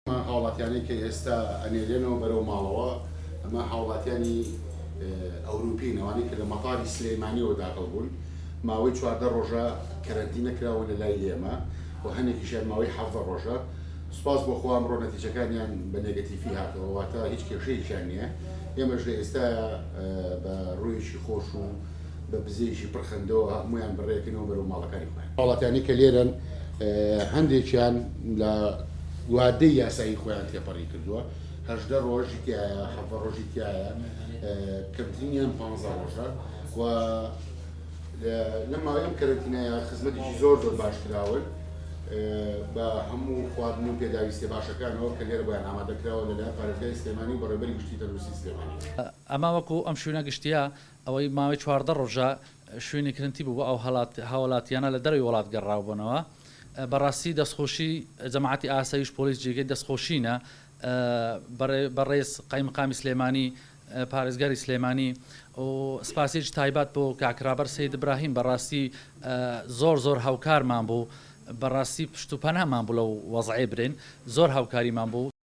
هاوڵاتیانی کە ئێستا ئەنێرێنەوە بەرەو ماڵەوە ئەمە هاوڵاتیانی ئەوروپین ئەوانەی کە لە مەتاری سلێمانیەوە داخڵ بوون ماوەی 14 ڕۆژە کەرەنتین نەکراوە لە لای ئێمە و هەندێکیشیان ماوەی 7 ڕۆژە سوپاس بۆ خۆ ئەمڕۆ نەتیجەکانیان بە نێگەتیڤی هاتەوە واتە هیچ کێشەیەکیان نییە ئێمەش لە ئێستا بە ڕوویەکی خۆش و بە بزەیەکی پڕخەندەوە هەمویان بڕێکنەوە بەرەو ماڵەکانی خۆیان هاوڵاتیانی کە لێرەن هەندێکیان لە وادەی یاسایی خۆیان تێپەڕی کردووە 18 ڕۆژی تایە 7 ڕۆژی تایە کەمترینیان 15 ڕۆژە و لە ماوەی ئەم کەرەنتینایە خزمەتێکی زۆر باش کراون بە هەموو خواردن و پێداویستێ باشەکانەوە کە لێرە بۆیان ئامادەکراوە لەلایەن پارێزگای سلێمانی و بەڕێوەبەری گشتی تەندروستی سلێمانی. ئەمە وەکو ئەم شوێنە گشتیە ئەوەی ماوەی 14 ڕۆژە شوێنی کرنتی بوو بۆ ئەو هاوڵاتیانە لە دەروی وڵات گەڕاوبوونەوە بەڕاستی دەستخۆشی جەماعەتی ئاسایش پۆلیس جێگەی دەستخۆشینە بەڕێز قایمقامی سلێمانی پارێزگاری سلێمانی و سپاسێکی تایبەت بۆ کاکرابەر سەید ئیبراهیم بەڕاستی زۆر هاوکارمان بوو بەڕاستی پشت و پەنامان بوو لەو وەزعێ برین زۆر هاوکاریمان بوو.